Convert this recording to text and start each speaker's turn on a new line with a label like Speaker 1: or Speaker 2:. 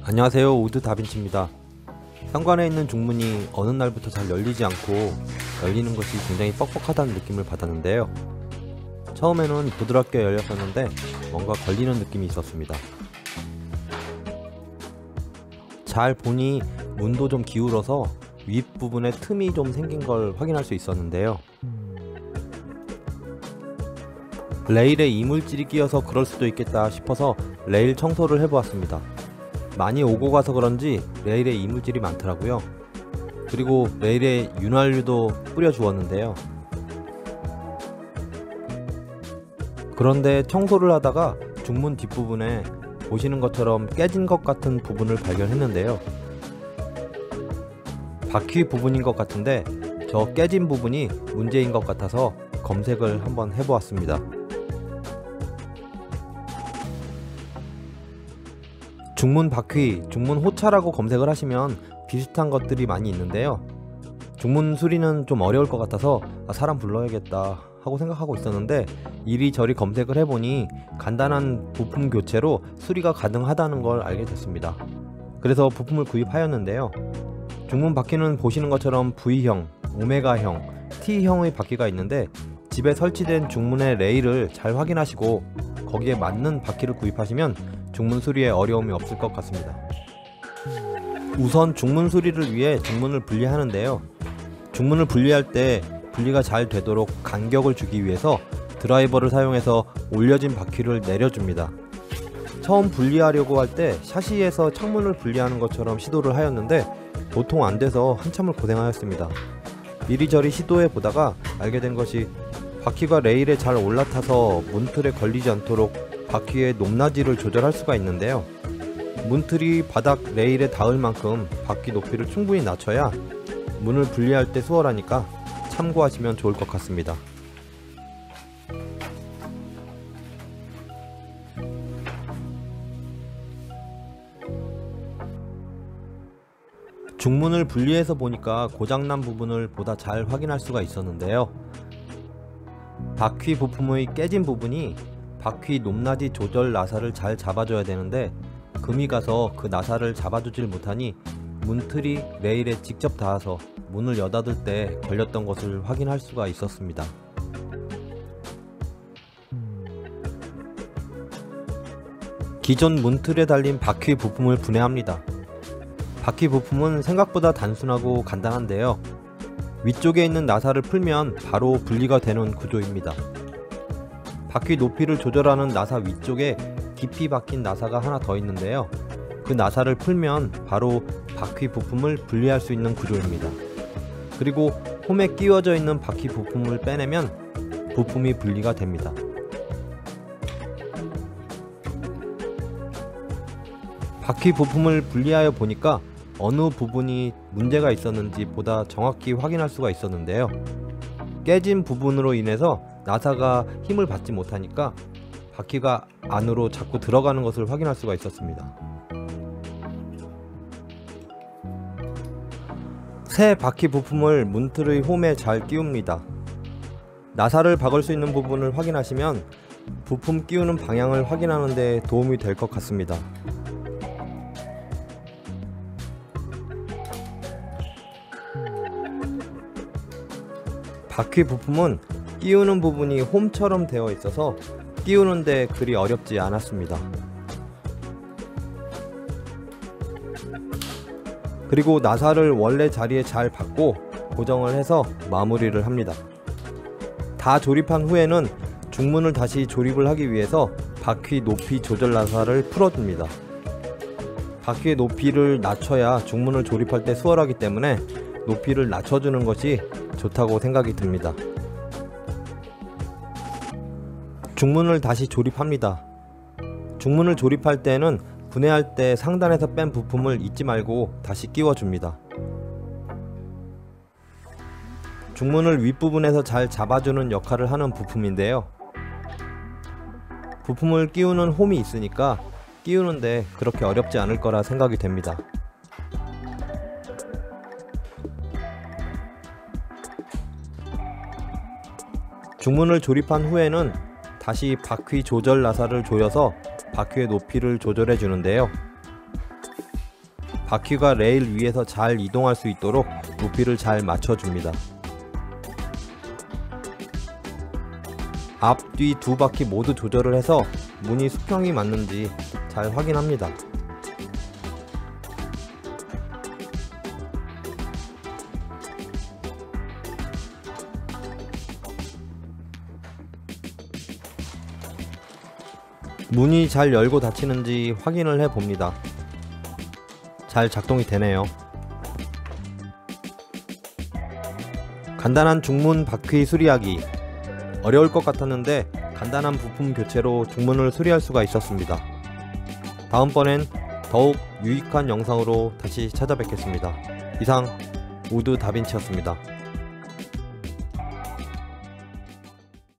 Speaker 1: 안녕하세요, 우드 다빈치입니다. 현관에 있는 중문이 어느 날부터 잘 열리지 않고 열리는 것이 굉장히 뻑뻑하다는 느낌을 받았는데요. 처음에는 부드럽게 열렸었는데 뭔가 걸리는 느낌이 있었습니다. 잘 보니 문도 좀 기울어서 윗부분에 틈이 좀 생긴 걸 확인할 수 있었는데요. 레일에 이물질이 끼어서 그럴 수도 있겠다 싶어서 레일 청소를 해보았습니다. 많이 오고 가서 그런지 레일에 이물질이 많더라고요. 그리고 레일에 윤활유도 뿌려 주었는데요. 그런데 청소를 하다가 중문 뒷부분에 보시는 것처럼 깨진 것 같은 부분을 발견했는데요. 바퀴 부분인 것 같은데 저 깨진 부분이 문제인 것 같아서 검색을 한번 해보았습니다. 중문 바퀴, 중문 호차라고 검색을 하시면 비슷한 것들이 많이 있는데요. 중문 수리는 좀 어려울 것 같아서 사람 불러야겠다 하고 생각하고 있었는데 이리저리 검색을 해보니 간단한 부품 교체로 수리가 가능하다는 걸 알게 됐습니다. 그래서 부품을 구입하였는데요. 중문 바퀴는 보시는 것처럼 V형, 오메가형, T형의 바퀴가 있는데 집에 설치된 중문의 레일을 잘 확인하시고 거기에 맞는 바퀴를 구입하시면 중문 수리에 어려움이 없을 것 같습니다. 우선 중문 수리를 위해 중문을 분리하는데요. 중문을 분리할 때 분리가 잘 되도록 간격을 주기 위해서 드라이버를 사용해서 올려진 바퀴를 내려줍니다. 처음 분리하려고 할 때 샤시에서 창문을 분리하는 것처럼 시도를 하였는데 도통 안 돼서 한참을 고생하였습니다. 이리저리 시도해 보다가 알게 된 것이 바퀴가 레일에 잘 올라타서 문틀에 걸리지 않도록 바퀴의 높낮이를 조절할 수가 있는데요. 문틀이 바닥 레일에 닿을 만큼 바퀴 높이를 충분히 낮춰야 문을 분리할 때 수월하니까 참고하시면 좋을 것 같습니다. 중문을 분리해서 보니까 고장난 부분을 보다 잘 확인할 수가 있었는데요. 바퀴 부품의 깨진 부분이 바퀴 높낮이 조절 나사를 잘 잡아줘야 되는데 금이 가서 그 나사를 잡아주질 못하니 문틀이 레일에 직접 닿아서 문을 여닫을 때 걸렸던 것을 확인할 수가 있었습니다. 기존 문틀에 달린 바퀴 부품을 분해합니다. 바퀴 부품은 생각보다 단순하고 간단한데요. 위쪽에 있는 나사를 풀면 바로 분리가 되는 구조입니다. 바퀴 높이를 조절하는 나사 위쪽에 깊이 박힌 나사가 하나 더 있는데요. 그 나사를 풀면 바로 바퀴 부품을 분리할 수 있는 구조입니다. 그리고 홈에 끼워져 있는 바퀴 부품을 빼내면 부품이 분리가 됩니다. 바퀴 부품을 분리하여 보니까 어느 부분이 문제가 있었는지 보다 정확히 확인할 수가 있었는데요. 깨진 부분으로 인해서 나사가 힘을 받지 못하니까 바퀴가 안으로 자꾸 들어가는 것을 확인할 수가 있었습니다. 새 바퀴 부품을 문틀의 홈에 잘 끼웁니다. 나사를 박을 수 있는 부분을 확인하시면 부품 끼우는 방향을 확인하는 데 도움이 될 것 같습니다. 바퀴 부품은 끼우는 부분이 홈처럼 되어 있어서 끼우는데 그리 어렵지 않았습니다. 그리고 나사를 원래 자리에 잘 박고 고정을 해서 마무리를 합니다. 다 조립한 후에는 중문을 다시 조립을 하기 위해서 바퀴 높이 조절 나사를 풀어줍니다. 바퀴의 높이를 낮춰야 중문을 조립할 때 수월하기 때문에 높이를 낮춰주는 것이 좋다고 생각이 듭니다. 중문을 다시 조립합니다. 중문을 조립할 때는 분해할 때 상단에서 뺀 부품을 잊지 말고 다시 끼워줍니다. 중문을 윗부분에서 잘 잡아주는 역할을 하는 부품인데요. 부품을 끼우는 홈이 있으니까 끼우는데 그렇게 어렵지 않을 거라 생각이 됩니다. 중문을 조립한 후에는 다시 바퀴 조절 나사를 조여서 바퀴의 높이를 조절해 주는데요. 바퀴가 레일 위에서 잘 이동할 수 있도록 부피를 잘 맞춰줍니다. 앞, 뒤 두 바퀴 모두 조절을 해서 문이 수평이 맞는지 잘 확인합니다. 문이 잘 열고 닫히는지 확인을 해 봅니다. 잘 작동이 되네요. 간단한 중문 바퀴 수리하기. 어려울 것 같았는데 간단한 부품 교체로 중문을 수리할 수가 있었습니다. 다음번엔 더욱 유익한 영상으로 다시 찾아뵙겠습니다. 이상 우드 다빈치였습니다.